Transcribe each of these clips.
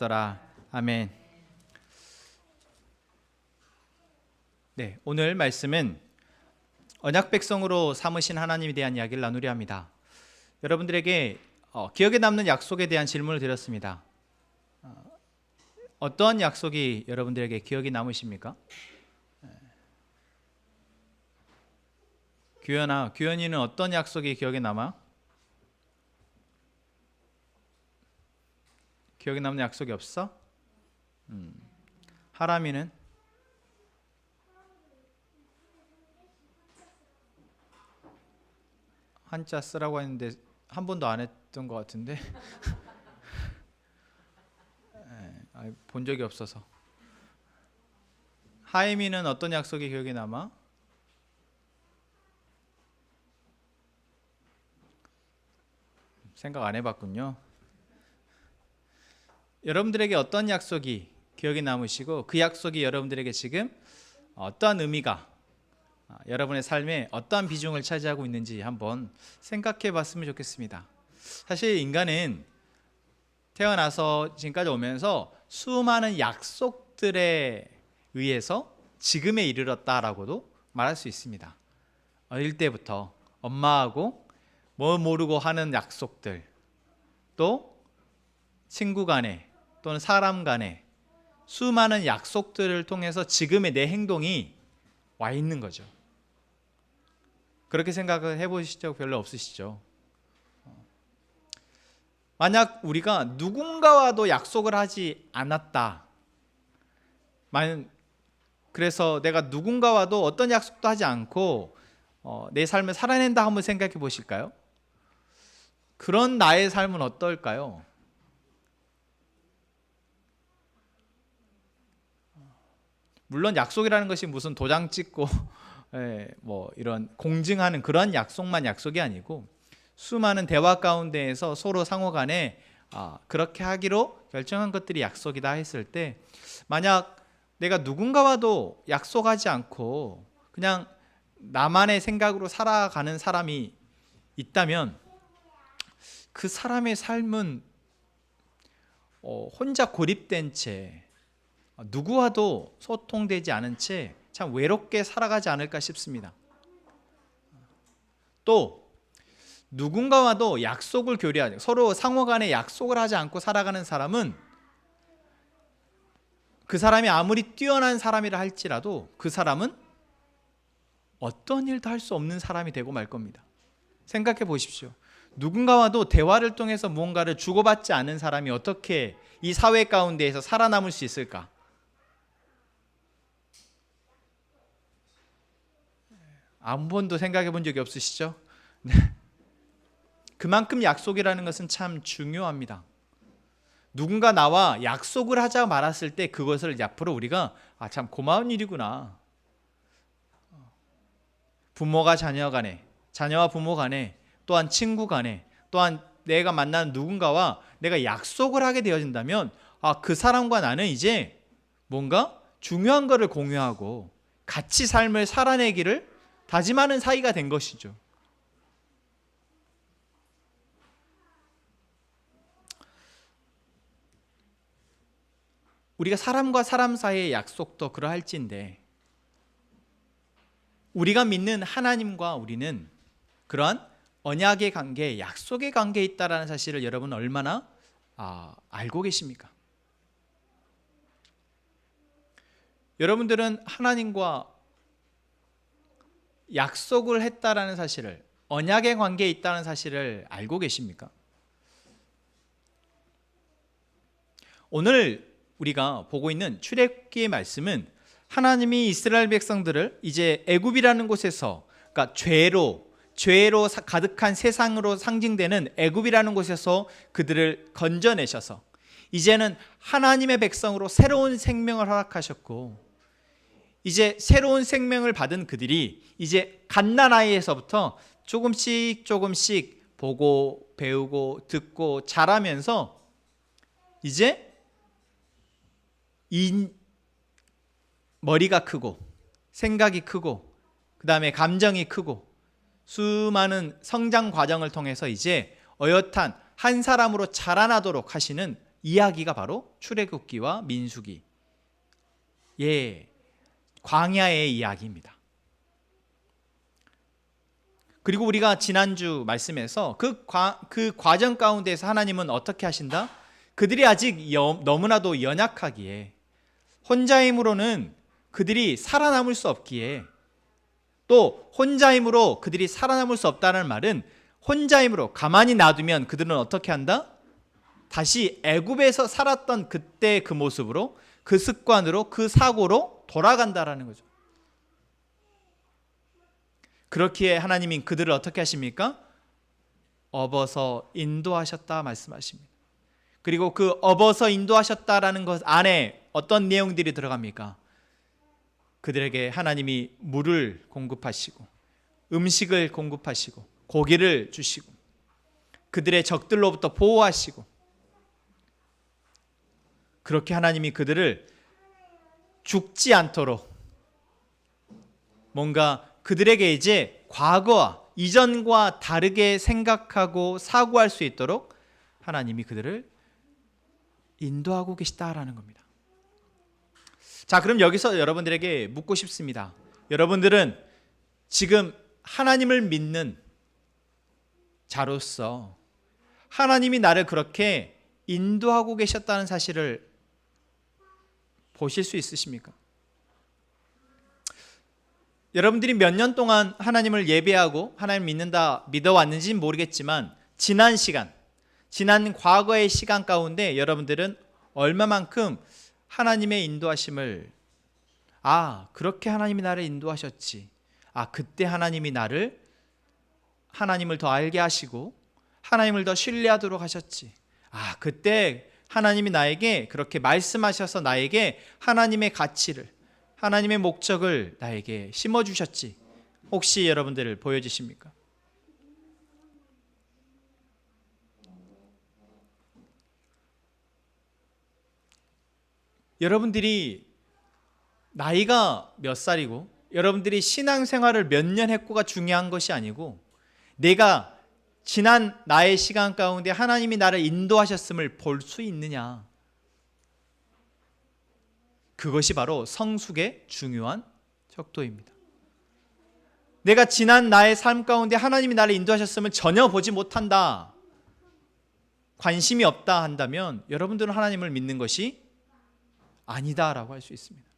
더라. 아멘. 네, 오늘 말씀은 언약 백성으로 삼으신 하나님에 대한 이야기를 나누려 합니다. 여러분들에게 기억에 남는 약속에 대한 질문을 드렸습니다. 어떠한 약속이 여러분들에게 기억이 남으십니까? 규현이는 어떤 약속이 기억에 남아? 기억에 남는 약속이 없어? 하람이는? 한자 쓰라고 했는데 한 번도 안 했던 것 같은데 본 적이 없어서. 하임이는 어떤 약속이 기억에 남아? 생각 안 해봤군요. 여러분들에게 어떤 약속이 기억에 남으시고 그 약속이 여러분들에게 지금 어떠한 의미가 여러분의 삶에 어떠한 비중을 차지하고 있는지 한번 생각해 봤으면 좋겠습니다. 사실 인간은 태어나서 지금까지 오면서 수많은 약속들에 의해서 지금에 이르렀다라고도 말할 수 있습니다. 어릴 때부터 엄마하고 뭐 모르고 하는 약속들, 또 친구 간에 또는 사람 간에 수많은 약속들을 통해서 지금의 내 행동이 와 있는 거죠. 그렇게 생각을 해보신 적 별로 없으시죠? 만약 우리가 누군가와도 약속을 하지 않았다, 그래서 내가 누군가와도 어떤 약속도 하지 않고 내 삶을 살아낸다 한번 생각해 보실까요? 그런 나의 삶은 어떨까요? 물론 약속이라는 것이 무슨 도장 찍고 뭐 이런 공증하는 그런 약속만 약속이 아니고 수많은 대화 가운데에서 서로 상호 간에 그렇게 하기로 결정한 것들이 약속이다 했을 때, 만약 내가 누군가와도 약속하지 않고 그냥 나만의 생각으로 살아가는 사람이 있다면 그 사람의 삶은 혼자 고립된 채 누구와도 소통되지 않은 채 참 외롭게 살아가지 않을까 싶습니다. 또 누군가와도 약속을 교류하지, 서로 상호 간에 약속을 하지 않고 살아가는 사람은 그 사람이 아무리 뛰어난 사람이라 할지라도 그 사람은 어떤 일도 할 수 없는 사람이 되고 말 겁니다. 생각해 보십시오. 누군가와도 대화를 통해서 무언가를 주고받지 않은 사람이 어떻게 이 사회 가운데에서 살아남을 수 있을까? 한 번도 생각해 본 적이 없으시죠? 네. 그만큼 약속이라는 것은 참 중요합니다. 누군가 나와 약속을 하자 말았을 때 그것을 앞으로 우리가 참 고마운 일이구나. 부모가 자녀 간에, 자녀와 부모 간에, 또한 친구 간에, 또한 내가 만나는 누군가와 내가 약속을 하게 되어진다면 그 사람과 나는 이제 뭔가 중요한 것을 공유하고 같이 삶을 살아내기를 다짐하는 사이가 된 것이죠. 우리가 사람과 사람 사이의 약속도 그러할진데 우리가 믿는 하나님과 우리는 그러한 언약의 관계, 약속의 관계에 있다는 사실을 여러분 얼마나 알고 계십니까? 여러분들은 하나님과 약속을 했다라는 사실을, 언약의 관계에 있다는 사실을 알고 계십니까? 오늘 우리가 보고 있는 출애굽기의 말씀은 하나님이 이스라엘 백성들을 이제 애굽이라는 곳에서, 그러니까 죄로 가득한 세상으로 상징되는 애굽이라는 곳에서 그들을 건져내셔서 이제는 하나님의 백성으로 새로운 생명을 허락하셨고, 이제 새로운 생명을 받은 그들이 이제 갓난아이에서부터 조금씩 보고 배우고 듣고 자라면서 이제 머리가 크고 생각이 크고 그 다음에 감정이 크고 수많은 성장 과정을 통해서 이제 어엿한 한 사람으로 자라나도록 하시는 이야기가 바로 출애굽기와 민수기, 광야의 이야기입니다. 그리고 우리가 지난주 말씀에서 그 과정 가운데서 하나님은 어떻게 하신다? 그들이 아직 너무나도 연약하기에, 혼자 힘으로는 그들이 살아남을 수 없기에, 또 혼자 힘으로 그들이 살아남을 수 없다는 말은 혼자 힘으로 가만히 놔두면 그들은 어떻게 한다? 다시 애굽에서 살았던 그때 그 모습으로, 그 습관으로, 그 사고로 돌아간다라는 거죠. 그렇기에 하나님이 그들을 어떻게 하십니까? 업어서 인도하셨다 말씀하십니다. 그리고 그 업어서 인도하셨다라는 것 안에 어떤 내용들이 들어갑니까? 그들에게 하나님이 물을 공급하시고, 음식을 공급하시고, 고기를 주시고, 그들의 적들로부터 보호하시고, 그렇게 하나님이 그들을 죽지 않도록 뭔가 그들에게 이제 과거와 이전과 다르게 생각하고 사고할 수 있도록 하나님이 그들을 인도하고 계시다라는 겁니다. 자, 그럼 여기서 여러분들에게 묻고 싶습니다. 여러분들은 지금 하나님을 믿는 자로서 하나님이 나를 그렇게 인도하고 계셨다는 사실을 보실 수 있으십니까? 여러분들이 몇 년 동안 하나님을 예배하고 하나님 믿어왔는지는 모르겠지만, 지난 과거의 시간 가운데 여러분들은 얼마만큼 하나님의 인도하심을, 그렇게 하나님이 나를 인도하셨지, 그때 하나님이 나를, 하나님을 더 알게 하시고 하나님을 더 신뢰하도록 하셨지, 그때 하나님이 나에게 그렇게 말씀하셔서 나에게 하나님의 가치를, 하나님의 목적을 나에게 심어주셨지, 혹시 여러분들 보여지십니까? 여러분들이 나이가 몇 살이고 여러분들이 신앙생활을 몇 년 했고가 중요한 것이 아니고, 내가 지난 나의 시간 가운데 하나님이 나를 인도하셨음을 볼 수 있느냐, 그것이 바로 성숙의 중요한 척도입니다. 내가 지난 나의 삶 가운데 하나님이 나를 인도하셨음을 전혀 보지 못한다, 관심이 없다 한다면 여러분들은 하나님을 믿는 것이 아니다라고 할 수 있습니다.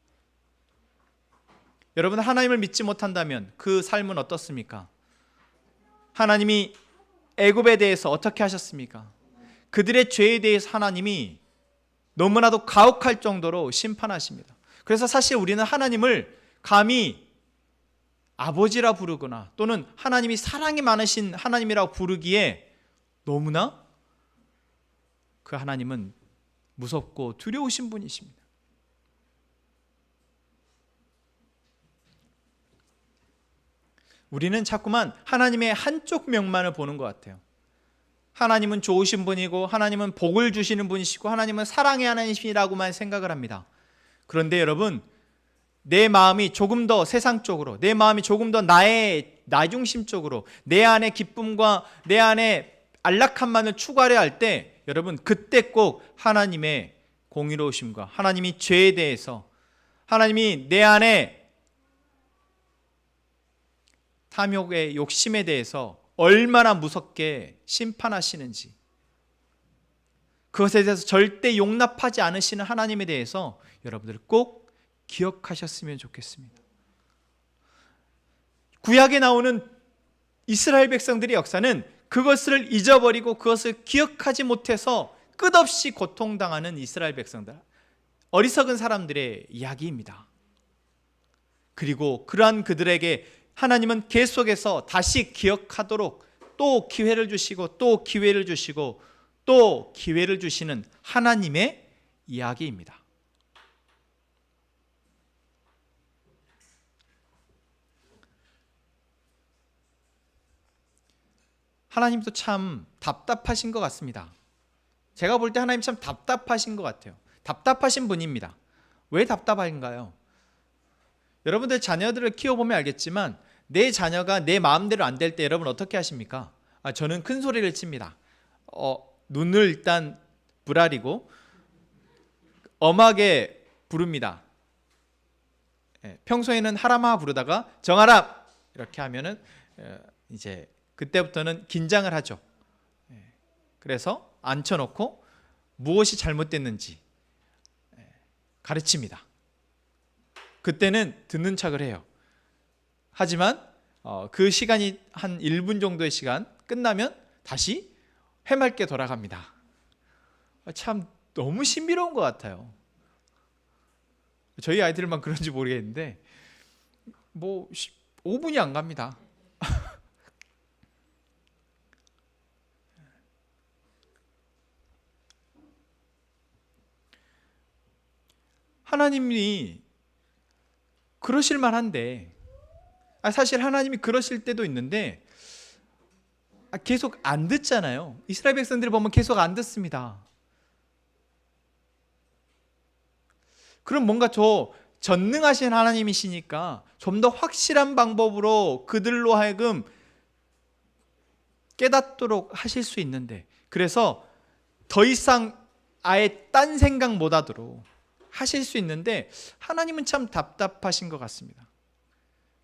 여러분, 하나님을 믿지 못한다면 그 삶은 어떻습니까? 하나님이 애굽에 대해서 어떻게 하셨습니까? 그들의 죄에 대해서 하나님이 너무나도 가혹할 정도로 심판하십니다. 그래서 사실 우리는 하나님을 감히 아버지라 부르거나 또는 하나님이 사랑이 많으신 하나님이라고 부르기에 너무나 그 하나님은 무섭고 두려우신 분이십니다. 우리는 자꾸만 하나님의 한쪽 면만을 보는 것 같아요. 하나님은 좋으신 분이고 하나님은 복을 주시는 분이시고 하나님은 사랑의 하나님이시라고만 생각을 합니다. 그런데 여러분, 내 마음이 조금 더 세상적으로, 내 마음이 조금 더 나 중심적으로, 내 안에 기쁨과 내 안에 안락함만을 추구하려 할 때, 여러분, 그때 꼭 하나님의 공의로우심과 하나님이 죄에 대해서, 하나님이 내 안에 탐욕의 욕심에 대해서 얼마나 무섭게 심판하시는지, 그것에 대해서 절대 용납하지 않으시는 하나님에 대해서 여러분들 꼭 기억하셨으면 좋겠습니다. 구약에 나오는 이스라엘 백성들의 역사는 그것을 잊어버리고 그것을 기억하지 못해서 끝없이 고통당하는 이스라엘 백성들, 어리석은 사람들의 이야기입니다. 그리고 그러한 그들에게 하나님은 계속해서 다시 기억하도록 또 기회를 주시고 또 기회를 주시고 또 기회를 주시는 하나님의 이야기입니다. 하나님도 참 답답하신 것 같습니다. 제가 볼 때 하나님 참 답답하신 것 같아요. 답답하신 분입니다. 왜 답답한가요? 여러분들 자녀들을 키워보면 알겠지만 내 자녀가 내 마음대로 안 될 때 여러분 어떻게 하십니까? 저는 큰 소리를 칩니다. 눈을 일단 부라리고 엄하게 부릅니다. 평소에는 하람아 부르다가 정하람 이렇게 하면은 이제 그때부터는 긴장을 하죠. 그래서 앉혀놓고 무엇이 잘못됐는지 가르칩니다. 그때는 듣는 척을 해요. 하지만 그 시간이 한 1분 정도의 시간 끝나면 다시 해맑게 돌아갑니다. 참 너무 신비로운 것 같아요. 저희 아이들만 그런지 모르겠는데 뭐 5분이 안 갑니다. 하나님이 그러실 만한데, 사실 하나님이 그러실 때도 있는데 계속 안 듣잖아요. 이스라엘 백성들을 보면 계속 안 듣습니다. 그럼 뭔가 전능하신 하나님이시니까 좀 더 확실한 방법으로 그들로 하여금 깨닫도록 하실 수 있는데, 그래서 더 이상 아예 딴 생각 못 하도록 하실 수 있는데 하나님은 참 답답하신 것 같습니다.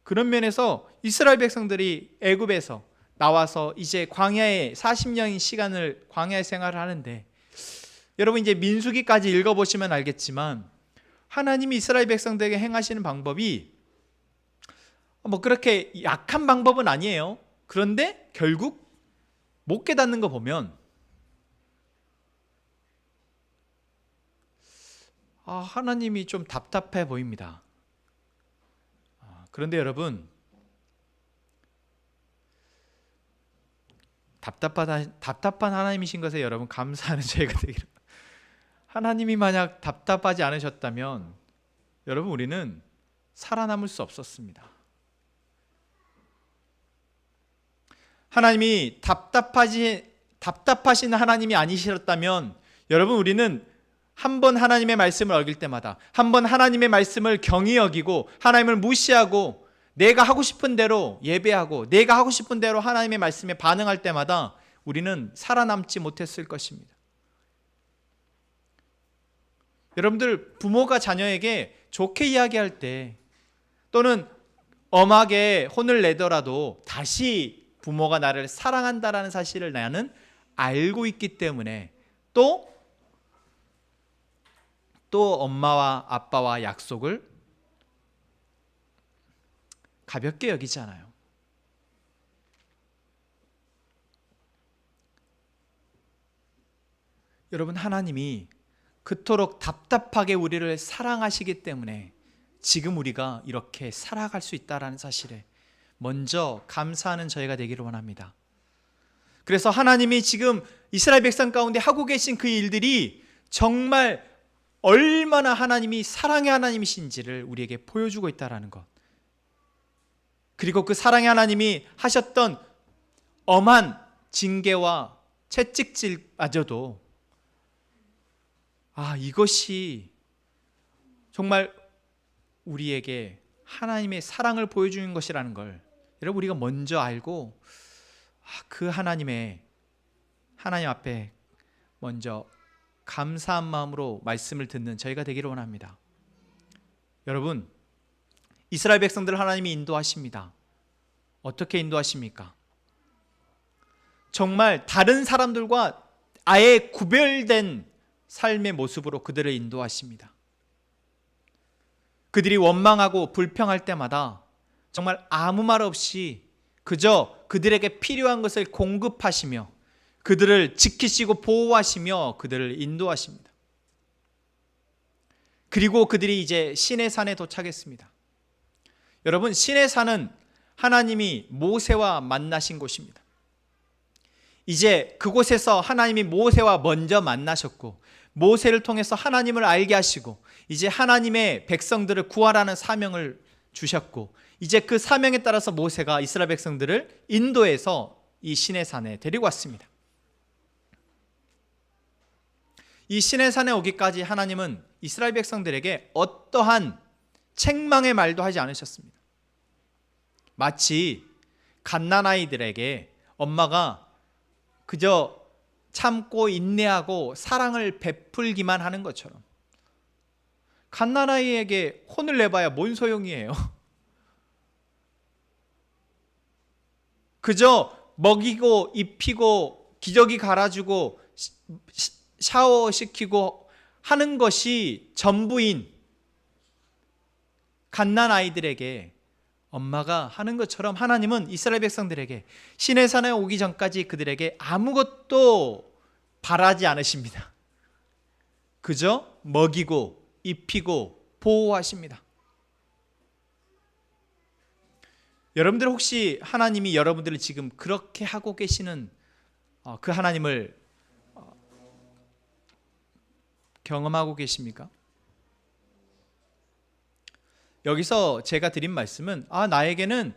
그런 면에서 이스라엘 백성들이 애굽에서 나와서 이제 광야에 40년의 시간을 광야의 생활을 하는데, 여러분 이제 민수기까지 읽어보시면 알겠지만 하나님이 이스라엘 백성들에게 행하시는 방법이 뭐 그렇게 약한 방법은 아니에요. 그런데 결국 못 깨닫는 거 보면 하나님이 좀 답답해 보입니다. 그런데 여러분, 답답한 하나님이신 것에 여러분 감사하는 저희가 되기를. 하나님이 만약 답답하지 않으셨다면 여러분 우리는 살아남을 수 없었습니다. 하나님이 답답하신 하나님이 아니셨다면 여러분 우리는 한 번 하나님의 말씀을 어길 때마다, 한 번 하나님의 말씀을 경히 여기고 하나님을 무시하고 내가 하고 싶은 대로 예배하고 내가 하고 싶은 대로 하나님의 말씀에 반응할 때마다 우리는 살아남지 못했을 것입니다. 여러분들 부모가 자녀에게 좋게 이야기할 때 또는 엄하게 혼을 내더라도 다시 부모가 나를 사랑한다라는 사실을 나는 알고 있기 때문에 또 엄마와 아빠와 약속을 가볍게 여기지 않아요. 여러분 하나님이 그토록 답답하게 우리를 사랑하시기 때문에 지금 우리가 이렇게 살아갈 수 있다는 사실에 먼저 감사하는 저희가 되기를 원합니다. 그래서 하나님이 지금 이스라엘 백성 가운데 하고 계신 그 일들이 정말 얼마나 하나님이 사랑의 하나님이신지를 우리에게 보여주고 있다는 것, 그리고 그 사랑의 하나님이 하셨던 엄한 징계와 채찍질마저도 이것이 정말 우리에게 하나님의 사랑을 보여주는 것이라는 걸 여러분 우리가 먼저 알고 그 하나님 앞에 먼저 감사한 마음으로 말씀을 듣는 저희가 되기를 원합니다. 여러분 이스라엘 백성들을 하나님이 인도하십니다. 어떻게 인도하십니까? 정말 다른 사람들과 아예 구별된 삶의 모습으로 그들을 인도하십니다. 그들이 원망하고 불평할 때마다 정말 아무 말 없이 그저 그들에게 필요한 것을 공급하시며 그들을 지키시고 보호하시며 그들을 인도하십니다. 그리고 그들이 이제 시내산에 도착했습니다. 여러분 시내산은 하나님이 모세와 만나신 곳입니다. 이제 그곳에서 하나님이 모세와 먼저 만나셨고 모세를 통해서 하나님을 알게 하시고 이제 하나님의 백성들을 구하라는 사명을 주셨고 이제 그 사명에 따라서 모세가 이스라엘 백성들을 인도해서 이 시내산에 데리고 왔습니다. 이 시내산에 오기까지 하나님은 이스라엘 백성들에게 어떠한 책망의 말도 하지 않으셨습니다. 마치 갓난아이들에게 엄마가 그저 참고 인내하고 사랑을 베풀기만 하는 것처럼 갓난아이에게 혼을 내봐야 뭔 소용이에요? 그저 먹이고 입히고 기저귀 갈아주고 샤워시키고 하는 것이 전부인 갓난아이들에게 엄마가 하는 것처럼 하나님은 이스라엘 백성들에게 시내산에 오기 전까지 그들에게 아무것도 바라지 않으십니다. 그저 먹이고 입히고 보호하십니다. 여러분들 혹시 하나님이 여러분들을 지금 그렇게 하고 계시는 그 하나님을 경험하고 계십니까? 여기서 제가 드린 말씀은 나에게는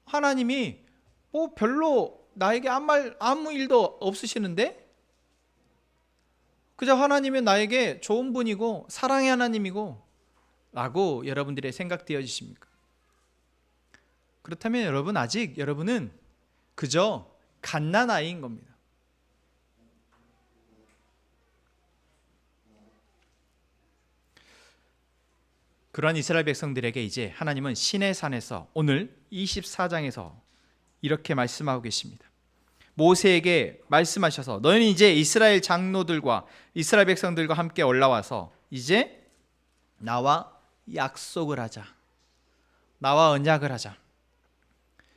하나님이 별로 나에게 아무 일도 없으시는데 그저 하나님은 나에게 좋은 분이고 사랑의 하나님이고 라고 여러분들의 생각되어지십니까? 그렇다면 여러분은 그저 갓난아이인 겁니다. 그런 이스라엘 백성들에게 이제 하나님은 시내산에서 오늘 24장에서 이렇게 말씀하고 계십니다. 모세에게 말씀하셔서 너희는 이제 이스라엘 장로들과 이스라엘 백성들과 함께 올라와서 이제 나와 약속을 하자. 나와 언약을 하자.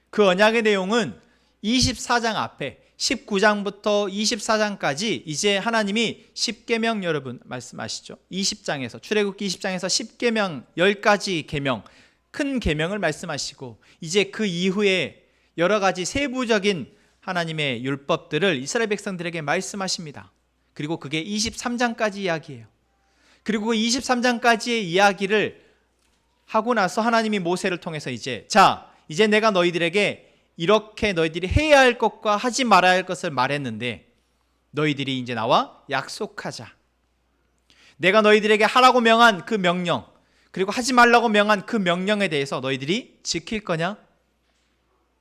그 언약의 내용은 24장 앞에 19장부터 24장까지 이제 하나님이 10계명 여러분 말씀하시죠. 20장에서 출애굽기 20장에서 10계명 10가지 계명 큰 계명을 말씀하시고 이제 그 이후에 여러 가지 세부적인 하나님의 율법들을 이스라엘 백성들에게 말씀하십니다. 그리고 그게 23장까지 이야기예요. 그리고 그 23장까지의 이야기를 하고 나서 하나님이 모세를 통해서 이제 내가 너희들에게 이렇게 너희들이 해야 할 것과 하지 말아야 할 것을 말했는데 너희들이 이제 나와 약속하자. 내가 너희들에게 하라고 명한 그 명령 그리고 하지 말라고 명한 그 명령에 대해서 너희들이 지킬 거냐?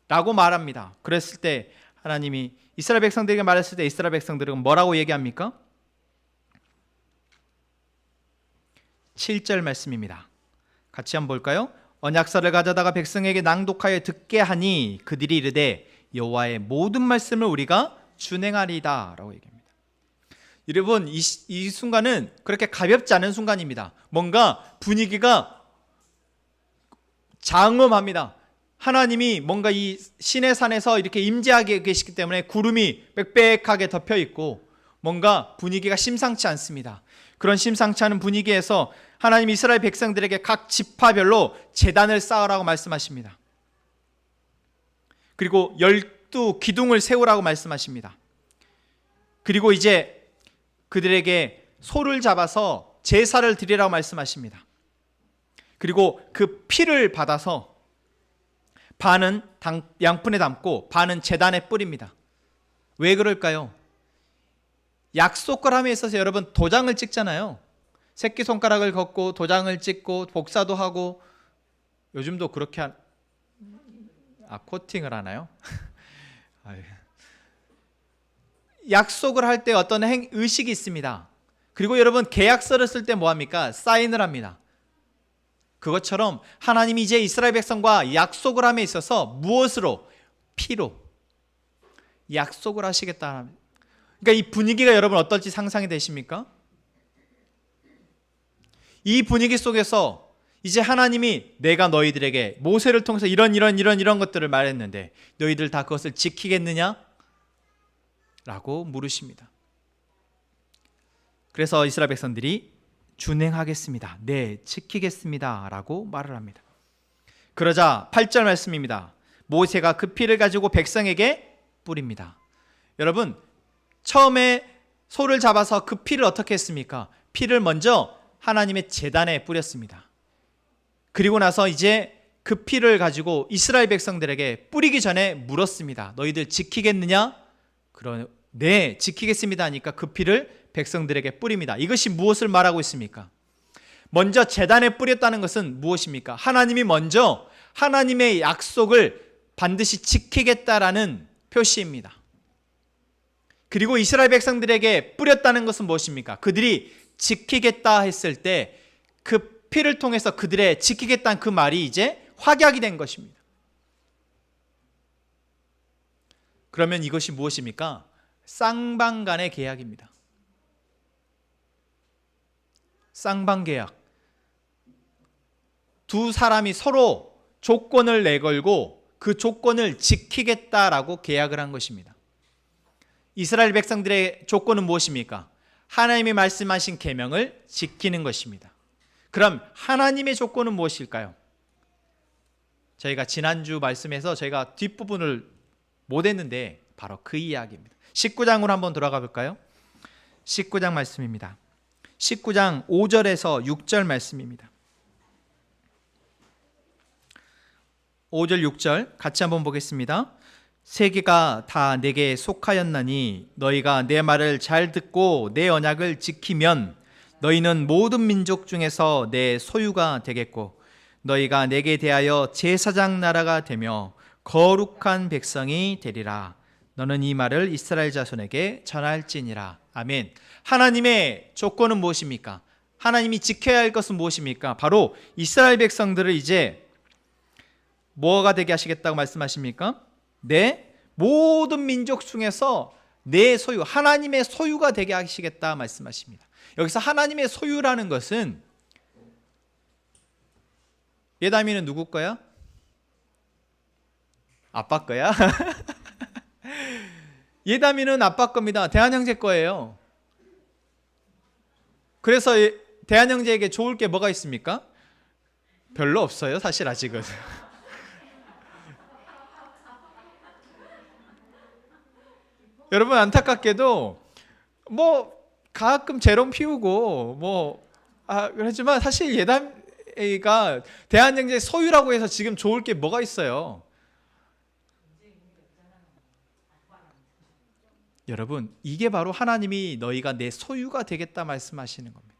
라고 말합니다. 그랬을 때 하나님이 이스라엘 백성들에게 말했을 때 이스라엘 백성들은 뭐라고 얘기합니까? 7절 말씀입니다. 같이 한번 볼까요? 언약서를 가져다가 백성에게 낭독하여 듣게 하니 그들이 이르되 여호와의 모든 말씀을 우리가 준행하리다 라고 얘기합니다. 여러분 이 순간은 그렇게 가볍지 않은 순간입니다. 뭔가 분위기가 장엄합니다. 하나님이 뭔가 이 시내산에서 이렇게 임재하게 계시기 때문에 구름이 빽빽하게 덮여 있고 뭔가 분위기가 심상치 않습니다. 그런 심상치 않은 분위기에서 하나님 이스라엘 백성들에게 각 지파별로 제단을 쌓으라고 말씀하십니다. 그리고 12기둥을 세우라고 말씀하십니다. 그리고 이제 그들에게 소를 잡아서 제사를 드리라고 말씀하십니다. 그리고 그 피를 받아서 반은 양푼에 담고 반은 제단에 뿌립니다. 왜 그럴까요? 약속을 함에 있어서 여러분 도장을 찍잖아요. 새끼손가락을 걷고 도장을 찍고 복사도 하고 요즘도 그렇게 코팅을 하나요? 약속을 할 때 어떤 의식이 있습니다. 그리고 여러분 계약서를 쓸 때 뭐합니까? 사인을 합니다. 그것처럼 하나님이 이제 이스라엘 백성과 약속을 함에 있어서 무엇으로? 피로 약속을 하시겠다. 그러니까 이 분위기가 여러분 어떨지 상상이 되십니까? 이 분위기 속에서 이제 하나님이 내가 너희들에게 모세를 통해서 이런 것들을 말했는데 너희들 다 그것을 지키겠느냐? 라고 물으십니다. 그래서 이스라엘 백성들이 준행하겠습니다. 네, 지키겠습니다. 라고 말을 합니다. 그러자 8절 말씀입니다. 모세가 그 피를 가지고 백성에게 뿌립니다. 여러분 처음에 소를 잡아서 그 피를 어떻게 했습니까? 피를 먼저 하나님의 제단에 뿌렸습니다. 그리고 나서 이제 그 피를 가지고 이스라엘 백성들에게 뿌리기 전에 물었습니다. 너희들 지키겠느냐? 네, 지키겠습니다 하니까 그 피를 백성들에게 뿌립니다. 이것이 무엇을 말하고 있습니까? 먼저 제단에 뿌렸다는 것은 무엇입니까? 하나님이 먼저 하나님의 약속을 반드시 지키겠다라는 표시입니다. 그리고 이스라엘 백성들에게 뿌렸다는 것은 무엇입니까? 그들이 지키겠다 했을 때 그 피를 통해서 그들의 지키겠다는 그 말이 이제 확약이 된 것입니다. 그러면 이것이 무엇입니까? 쌍방 간의 계약입니다. 쌍방 계약. 두 사람이 서로 조건을 내걸고 그 조건을 지키겠다라고 계약을 한 것입니다. 이스라엘 백성들의 조건은 무엇입니까? 하나님이 말씀하신 계명을 지키는 것입니다. 그럼 하나님의 조건은 무엇일까요? 저희가 지난주 말씀에서 저희가 뒷부분을 못 했는데 바로 그 이야기입니다. 19장으로 한번 돌아가 볼까요? 19장 말씀입니다. 19장 5절에서 6절 말씀입니다. 5절 6절 같이 한번 보겠습니다. 세계가 다 내게 속하였나니 너희가 내 말을 잘 듣고 내 언약을 지키면 너희는 모든 민족 중에서 내 소유가 되겠고 너희가 내게 대하여 제사장 나라가 되며 거룩한 백성이 되리라. 너는 이 말을 이스라엘 자손에게 전할지니라. 아멘. 하나님의 조건은 무엇입니까? 하나님이 지켜야 할 것은 무엇입니까? 바로 이스라엘 백성들을 이제 뭐가 되게 하시겠다고 말씀하십니까? 내 모든 민족 중에서 내 소유, 하나님의 소유가 되게 하시겠다 말씀하십니다. 여기서 하나님의 소유라는 것은 예담이는 누구 거야? 아빠 거야? 예담이는 아빠 겁니다. 대한형제 거예요. 그래서 대한형제에게 좋을 게 뭐가 있습니까? 별로 없어요, 사실 아직은. 여러분, 안타깝게도 뭐 가끔 재롱 피우고 그렇지만 사실 예담이가 대한형제의 소유라고 해서 지금 좋을 게 뭐가 있어요? 여러분, 이게 바로 하나님이 너희가 내 소유가 되겠다 말씀하시는 겁니다.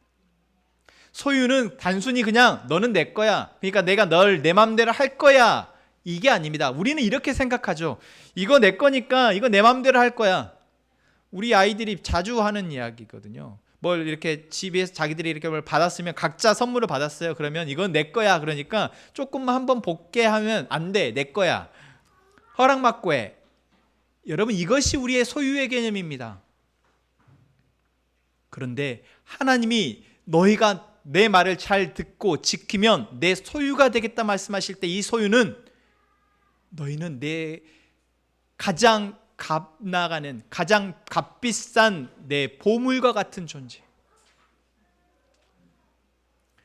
소유는 단순히 그냥 너는 내 거야, 그러니까 내가 널 내 맘대로 할 거야, 이게 아닙니다. 우리는 이렇게 생각하죠. 이거 내 거니까 이거 내 맘대로 할 거야. 우리 아이들이 자주 하는 이야기거든요. 뭘 이렇게 집에서 자기들이 이렇게 뭘 받았으면 각자 선물을 받았어요. 그러면 이건 내 거야. 그러니까 조금만 한번 볼게 하면 안 돼. 내 거야. 허락받고 해. 여러분, 이것이 우리의 소유의 개념입니다. 그런데 하나님이 너희가 내 말을 잘 듣고 지키면 내 소유가 되겠다 말씀하실 때 이 소유는 너희는 내 가장 값나가는, 가장 값비싼 내 보물과 같은 존재.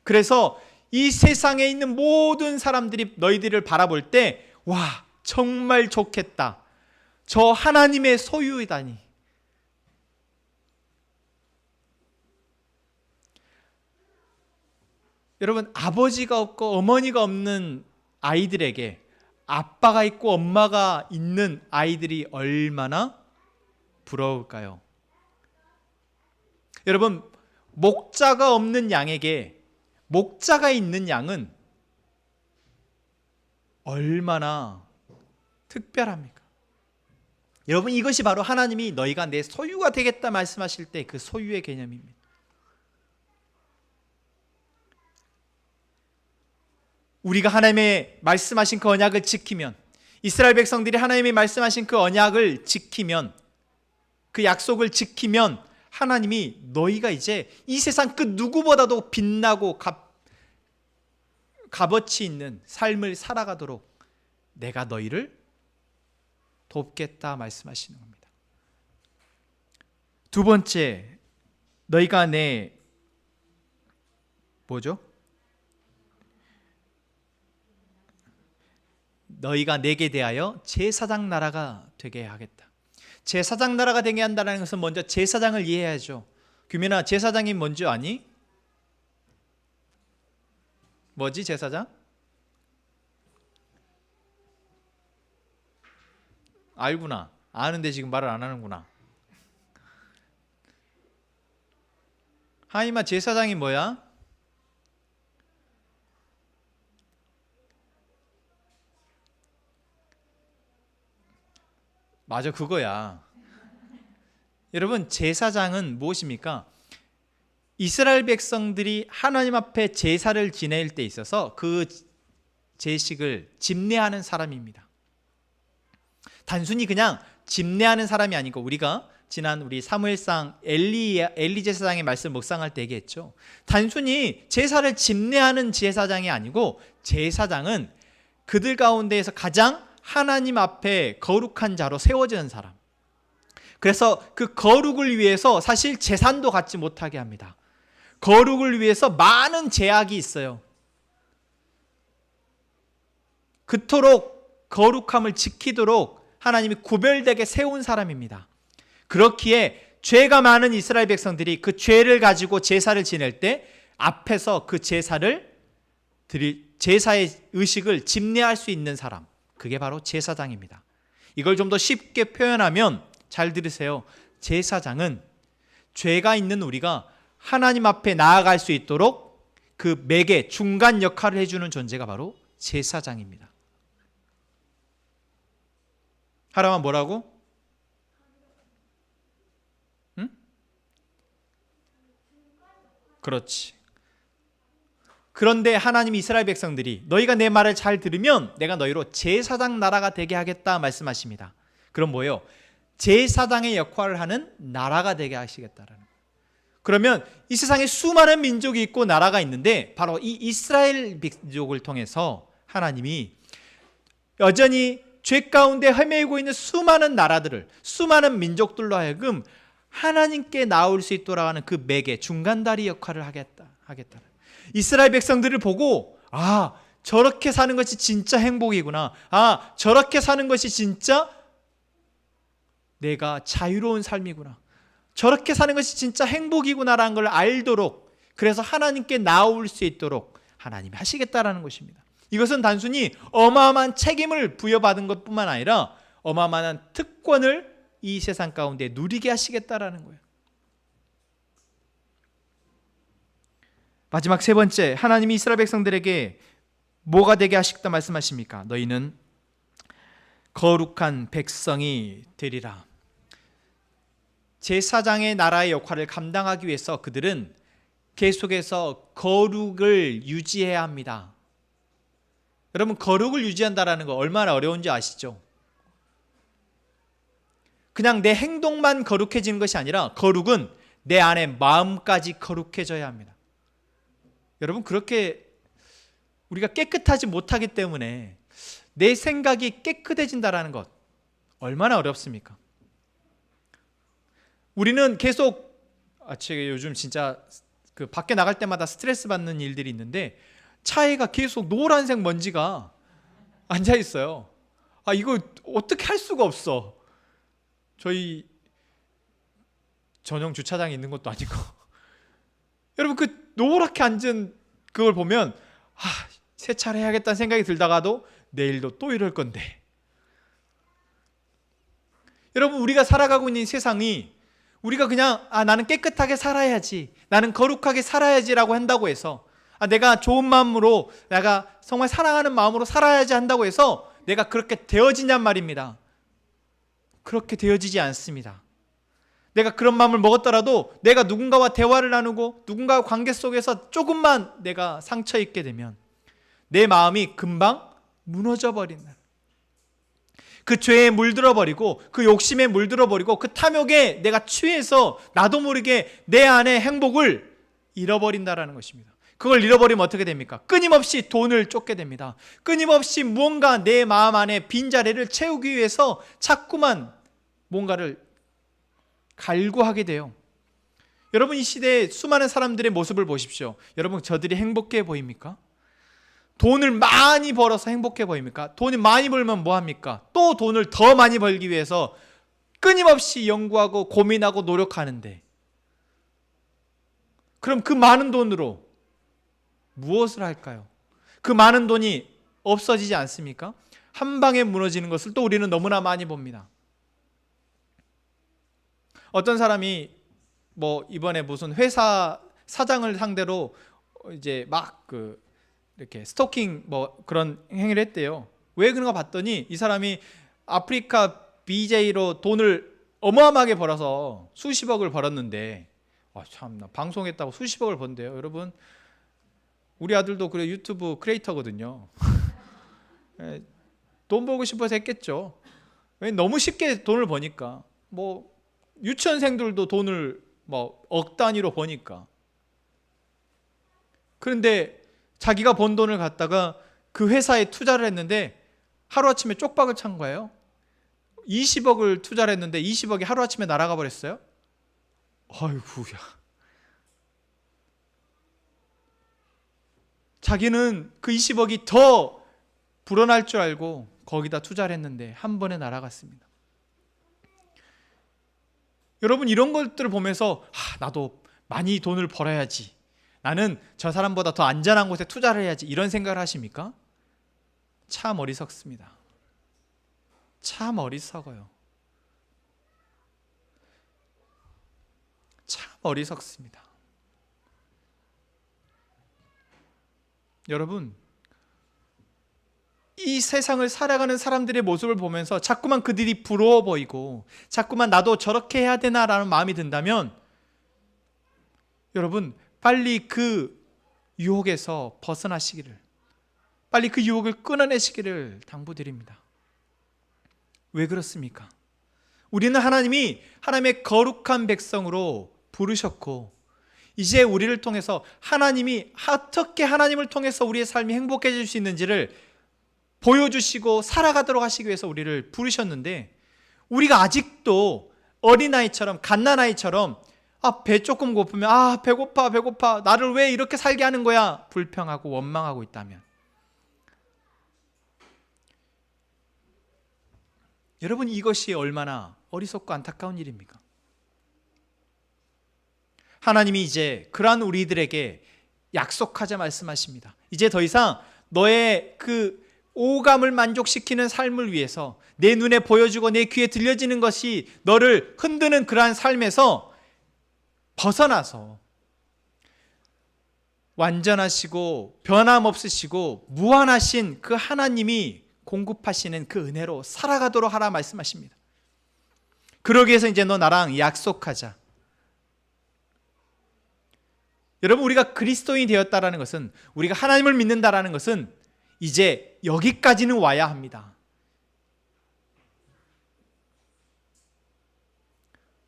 그래서 이 세상에 있는 모든 사람들이 너희들을 바라볼 때 와, 정말 좋겠다. 저 하나님의 소유이다니. 여러분, 아버지가 없고 어머니가 없는 아이들에게 아빠가 있고 엄마가 있는 아이들이 얼마나 부러울까요? 여러분, 목자가 없는 양에게 목자가 있는 양은 얼마나 특별합니까? 여러분, 이것이 바로 하나님이 너희가 내 소유가 되겠다 말씀하실 때 그 소유의 개념입니다. 우리가 하나님의 말씀하신 그 언약을 지키면, 이스라엘 백성들이 하나님이 말씀하신 그 언약을 지키면, 그 약속을 지키면 하나님이 너희가 이제 이 세상 그 누구보다도 빛나고 값어치 있는 삶을 살아가도록 내가 너희를 돕겠다 말씀하시는 겁니다. 두 번째, 너희가 너희가 내게 대하여 제사장 나라가 되게 하겠다. 제사장 나라가 되게 한다는 것은 먼저 제사장을 이해해야죠. 규민아, 제사장이 뭔지 아니? 뭐지 제사장? 알구나. 아는데 지금 말을 안 하는구나. 하이마, 제사장이 뭐야? 맞아, 그거야. 여러분, 제사장은 무엇입니까? 이스라엘 백성들이 하나님 앞에 제사를 지낼 때 있어서 그 제식을 집례하는 사람입니다. 단순히 그냥 집례하는 사람이 아니고, 우리가 지난 우리 사무엘상 엘리 제사장의 말씀 묵상할 때 얘기했죠. 단순히 제사를 집례하는 제사장이 아니고, 제사장은 그들 가운데에서 가장 하나님 앞에 거룩한 자로 세워지는 사람. 그래서 그 거룩을 위해서 사실 제산도 갖지 못하게 합니다. 거룩을 위해서 많은 제약이 있어요. 그토록 거룩함을 지키도록 하나님이 구별되게 세운 사람입니다. 그렇기에 죄가 많은 이스라엘 백성들이 그 죄를 가지고 제사를 지낼 때 앞에서 그 제사의 의식을 집례할 수 있는 사람, 그게 바로 제사장입니다. 이걸 좀 더 쉽게 표현하면, 잘 들으세요. 제사장은 죄가 있는 우리가 하나님 앞에 나아갈 수 있도록 그 매개, 중간 역할을 해주는 존재가 바로 제사장입니다. 하라면 뭐라고? 응? 그렇지. 그런데 하나님이 이스라엘 백성들이 너희가 내 말을 잘 들으면 내가 너희로 제사장 나라가 되게 하겠다 말씀하십니다. 그럼 뭐예요? 제사장의 역할을 하는 나라가 되게 하시겠다라는 거예요. 그러면 이 세상에 수많은 민족이 있고 나라가 있는데, 바로 이 이스라엘 민족을 통해서 하나님이 여전히 죄 가운데 헤매고 있는 수많은 나라들을, 수많은 민족들로 하여금 하나님께 나올 수 있도록 하는 그 매개, 중간다리 역할을 하겠다. 이스라엘 백성들을 보고, 아, 저렇게 사는 것이 진짜 행복이구나. 아, 저렇게 사는 것이 진짜 내가 자유로운 삶이구나. 저렇게 사는 것이 진짜 행복이구나라는 걸 알도록, 그래서 하나님께 나올 수 있도록 하나님이 하시겠다라는 것입니다. 이것은 단순히 어마어마한 책임을 부여받은 것뿐만 아니라 어마어마한 특권을 이 세상 가운데 누리게 하시겠다라는 거예요. 마지막 세 번째, 하나님이 이스라엘 백성들에게 뭐가 되게 하시겠다 말씀하십니까? 너희는 거룩한 백성이 되리라. 제사장의 나라의 역할을 감당하기 위해서 그들은 계속해서 거룩을 유지해야 합니다. 여러분, 거룩을 유지한다는 거 얼마나 어려운지 아시죠? 그냥 내 행동만 거룩해지는 것이 아니라 거룩은 내 안에 마음까지 거룩해져야 합니다. 여러분, 그렇게 우리가 깨끗하지 못하기 때문에 내 생각이 깨끗해진다는 것 얼마나 어렵습니까? 우리는 계속, 제가 요즘 진짜 그 밖에 나갈 때마다 스트레스 받는 일들이 있는데, 차에가 계속 노란색 먼지가 앉아 있어요. 아, 이거 어떻게 할 수가 없어. 저희 전용 주차장에 있는 것도 아니고. 여러분, 그 노랗게 앉은 그걸 보면, 아, 세차를 해야겠다는 생각이 들다가도 내일도 또 이럴 건데. 여러분, 우리가 살아가고 있는 세상이, 우리가 그냥 나는 깨끗하게 살아야지, 나는 거룩하게 살아야지라고 한다고 해서, 내가 좋은 마음으로, 내가 정말 사랑하는 마음으로 살아야지 한다고 해서 내가 그렇게 되어지냔 말입니다. 그렇게 되어지지 않습니다. 내가 그런 마음을 먹었더라도 내가 누군가와 대화를 나누고 누군가와 관계 속에서 조금만 내가 상처 입게 되면 내 마음이 금방 무너져 버린다. 그 죄에 물들어 버리고, 그 욕심에 물들어 버리고, 그 탐욕에 내가 취해서 나도 모르게 내 안의 행복을 잃어버린다라는 것입니다. 그걸 잃어버리면 어떻게 됩니까? 끊임없이 돈을 쫓게 됩니다. 끊임없이 무언가 내 마음 안에 빈자리를 채우기 위해서 자꾸만 뭔가를 갈구하게 돼요. 여러분, 이 시대에 수많은 사람들의 모습을 보십시오. 여러분, 저들이 행복해 보입니까? 돈을 많이 벌어서 행복해 보입니까? 돈이 많이 벌면 뭐합니까? 또 돈을 더 많이 벌기 위해서 끊임없이 연구하고 고민하고 노력하는데, 그럼 그 많은 돈으로 무엇을 할까요? 그 많은 돈이 없어지지 않습니까? 한 방에 무너지는 것을 또 우리는 너무나 많이 봅니다. 어떤 사람이 이번에 무슨 회사 사장을 상대로 이제 막 이렇게 스토킹 그런 행위를 했대요. 왜 그런가 봤더니 이 사람이 아프리카 BJ로 돈을 어마어마하게 벌어서 수십억을 벌었는데 참나, 방송했다고 수십억을 번대요. 여러분, 우리 아들도 그래 유튜브 크리에이터거든요. 돈 벌고 싶어서 했겠죠. 너무 쉽게 돈을 버니까. 뭐 유치원생들도 돈을 뭐 억 단위로 버니까. 그런데 자기가 번 돈을 갖다가 그 회사에 투자를 했는데 하루아침에 쪽박을 찬 거예요. 20억을 투자를 했는데 20억이 하루아침에 날아가 버렸어요. 아이고야. 자기는 그 20억이 더 불어날 줄 알고 거기다 투자를 했는데 한 번에 날아갔습니다. 여러분, 이런 것들을 보면서 나도 많이 돈을 벌어야지, 나는 저 사람보다 더 안전한 곳에 투자를 해야지, 이런 생각을 하십니까? 참 어리석습니다. 참 어리석어요. 참 어리석습니다. 여러분, 이 세상을 살아가는 사람들의 모습을 보면서 자꾸만 그들이 부러워 보이고 자꾸만 나도 저렇게 해야 되나라는 마음이 든다면 여러분, 빨리 그 유혹에서 벗어나시기를, 빨리 그 유혹을 끊어내시기를 당부드립니다. 왜 그렇습니까? 우리는 하나님이 하나님의 거룩한 백성으로 부르셨고, 이제 우리를 통해서 하나님이 어떻게 하나님을 통해서 우리의 삶이 행복해질 수 있는지를 보여주시고 살아가도록 하시기 위해서 우리를 부르셨는데, 우리가 아직도 어린아이처럼, 갓난아이처럼 배 조금 고프면 배고파, 나를 왜 이렇게 살게 하는 거야, 불평하고 원망하고 있다면, 여러분, 이것이 얼마나 어리석고 안타까운 일입니까? 하나님이 이제 그러한 우리들에게 약속하자 말씀하십니다. 이제 더 이상 너의 그 오감을 만족시키는 삶을 위해서 내 눈에 보여주고 내 귀에 들려지는 것이 너를 흔드는 그러한 삶에서 벗어나서 완전하시고 변함없으시고 무한하신 그 하나님이 공급하시는 그 은혜로 살아가도록 하라 말씀하십니다. 그러기 위해서 이제 너 나랑 약속하자. 여러분, 우리가 그리스도인이 되었다라는 것은, 우리가 하나님을 믿는다라는 것은 이제 여기까지는 와야 합니다.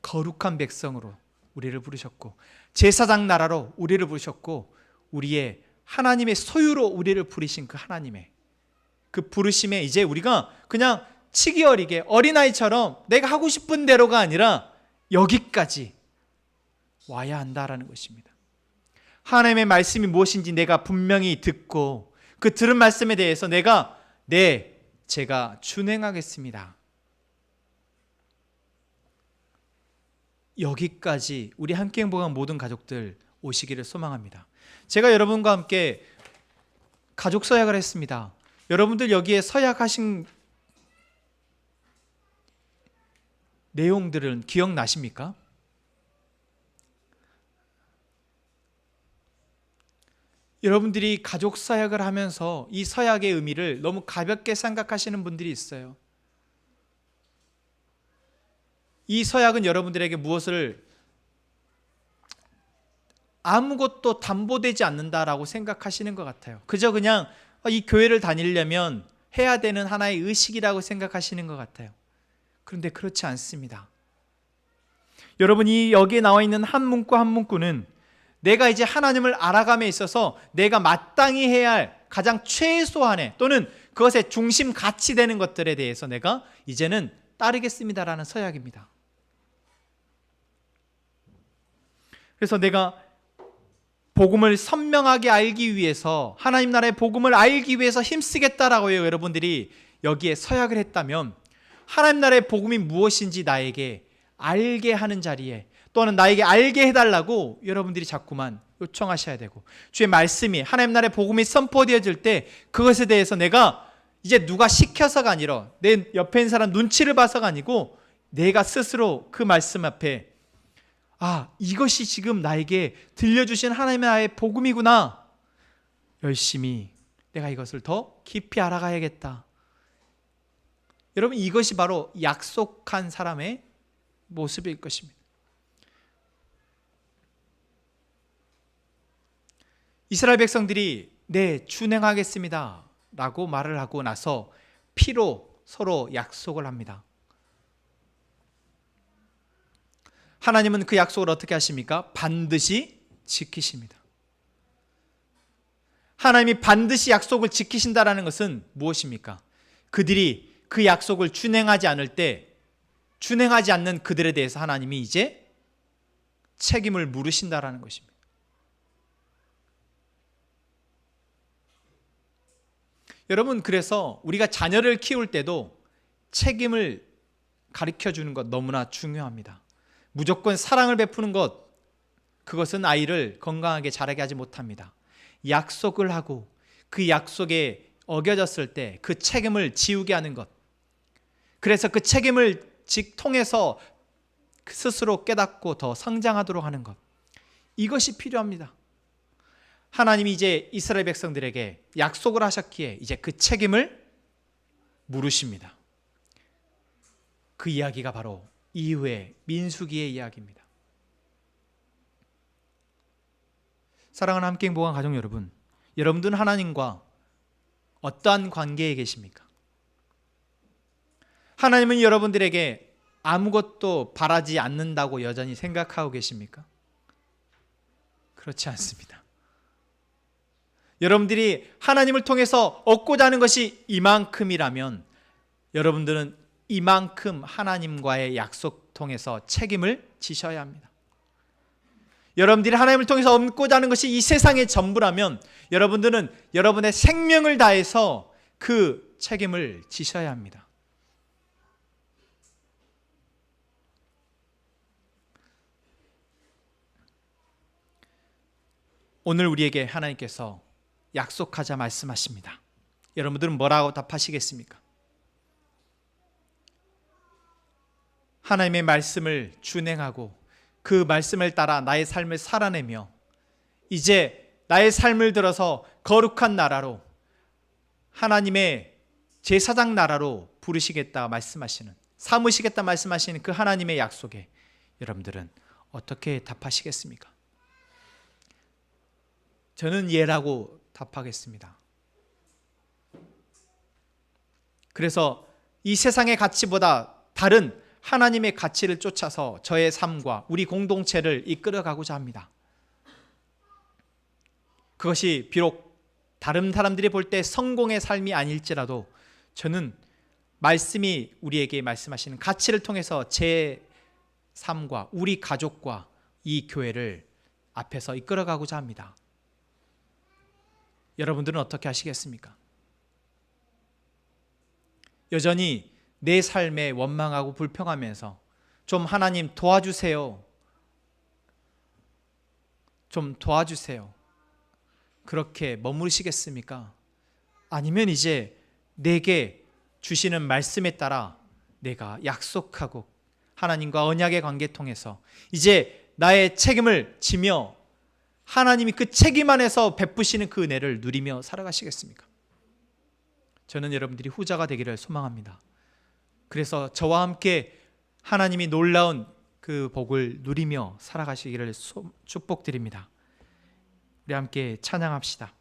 거룩한 백성으로 우리를 부르셨고, 제사장 나라로 우리를 부르셨고, 우리의 하나님의 소유로 우리를 부르신 그 하나님의 그 부르심에 이제 우리가 그냥 치기 어리게 어린아이처럼 내가 하고 싶은 대로가 아니라 여기까지 와야 한다라는 것입니다. 하나님의 말씀이 무엇인지 내가 분명히 듣고 그 들은 말씀에 대해서 제가 준행하겠습니다. 여기까지 우리 함께 행복한 모든 가족들 오시기를 소망합니다. 제가 여러분과 함께 가족 서약을 했습니다. 여러분들 여기에 서약하신 내용들은 기억나십니까? 여러분들이 가족 서약을 하면서 이 서약의 의미를 너무 가볍게 생각하시는 분들이 있어요. 이 서약은 여러분들에게 무엇을 아무것도 담보되지 않는다라고 생각하시는 것 같아요. 그저 그냥 이 교회를 다니려면 해야 되는 하나의 의식이라고 생각하시는 것 같아요. 그런데 그렇지 않습니다. 여러분이 여기에 나와 있는 한 문구 한 문구는 내가 이제 하나님을 알아감에 있어서 내가 마땅히 해야 할 가장 최소한의 또는 그것의 중심 가치 되는 것들에 대해서 내가 이제는 따르겠습니다라는 서약입니다. 그래서 내가 복음을 선명하게 알기 위해서, 하나님 나라의 복음을 알기 위해서 힘쓰겠다라고 해요. 여러분들이 여기에 서약을 했다면 하나님 나라의 복음이 무엇인지 나에게 알게 하는 자리에, 또는 나에게 알게 해달라고 여러분들이 자꾸만 요청하셔야 되고, 주의 말씀이, 하나님 나라의 복음이 선포되어질 때 그것에 대해서 내가 이제 누가 시켜서가 아니라, 내 옆에 있는 사람 눈치를 봐서가 아니고 내가 스스로 그 말씀 앞에 이것이 지금 나에게 들려주신 하나님의 나라의 복음이구나, 열심히 내가 이것을 더 깊이 알아가야겠다. 여러분, 이것이 바로 약속한 사람의 모습일 것입니다. 이스라엘 백성들이 네, 준행하겠습니다 라고 말을 하고 나서 피로 서로 약속을 합니다. 하나님은 그 약속을 어떻게 하십니까? 반드시 지키십니다. 하나님이 반드시 약속을 지키신다라는 것은 무엇입니까? 그들이 그 약속을 준행하지 않을 때, 준행하지 않는 그들에 대해서 하나님이 이제 책임을 물으신다라는 것입니다. 여러분, 그래서 우리가 자녀를 키울 때도 책임을 가르쳐 주는 것 너무나 중요합니다. 무조건 사랑을 베푸는 것, 그것은 아이를 건강하게 자라게 하지 못합니다. 약속을 하고 그 약속에 어겨졌을 때 그 책임을 지우게 하는 것, 그래서 그 책임을 통해서 스스로 깨닫고 더 성장하도록 하는 것, 이것이 필요합니다. 하나님이 이제 이스라엘 백성들에게 약속을 하셨기에 이제 그 책임을 물으십니다. 그 이야기가 바로 이후의 민수기의 이야기입니다. 사랑하는 함께 행복한 가족 여러분, 여러분들은 하나님과 어떠한 관계에 계십니까? 하나님은 여러분들에게 아무것도 바라지 않는다고 여전히 생각하고 계십니까? 그렇지 않습니다. 여러분들이 하나님을 통해서 얻고자 하는 것이 이만큼이라면 여러분들은 이만큼 하나님과의 약속 통해서 책임을 지셔야 합니다. 여러분들이 하나님을 통해서 얻고자 하는 것이 이 세상의 전부라면 여러분들은 여러분의 생명을 다해서 그 책임을 지셔야 합니다. 오늘 우리에게 하나님께서 약속하자 말씀하십니다. 여러분들은 뭐라고 답하시겠습니까? 하나님의 말씀을 준행하고 그 말씀을 따라 나의 삶을 살아내며 이제 나의 삶을 들어서 거룩한 나라로, 하나님의 제사장 나라로 부르시겠다 말씀하시는, 삼으시겠다 말씀하시는 그 하나님의 약속에 여러분들은 어떻게 답하시겠습니까? 저는 예라고 답하겠습니다. 그래서 이 세상의 가치보다 다른 하나님의 가치를 쫓아서 저의 삶과 우리 공동체를 이끌어가고자 합니다. 그것이 비록 다른 사람들이 볼 때 성공의 삶이 아닐지라도 저는 말씀이 우리에게 말씀하시는 가치를 통해서 제 삶과 우리 가족과 이 교회를 앞에서 이끌어가고자 합니다. 여러분들은 어떻게 하시겠습니까? 여전히 내 삶에 원망하고 불평하면서 좀 하나님 도와주세요, 좀 도와주세요, 그렇게 머무르시겠습니까? 아니면 이제 내게 주시는 말씀에 따라 내가 약속하고 하나님과 언약의 관계 통해서 이제 나의 책임을 지며 하나님이 그 책임 안에서 베푸시는 그 은혜를 누리며 살아가시겠습니까? 저는 여러분들이 후자가 되기를 소망합니다. 그래서 저와 함께 하나님이 놀라운 그 복을 누리며 살아가시기를 축복드립니다. 우리 함께 찬양합시다.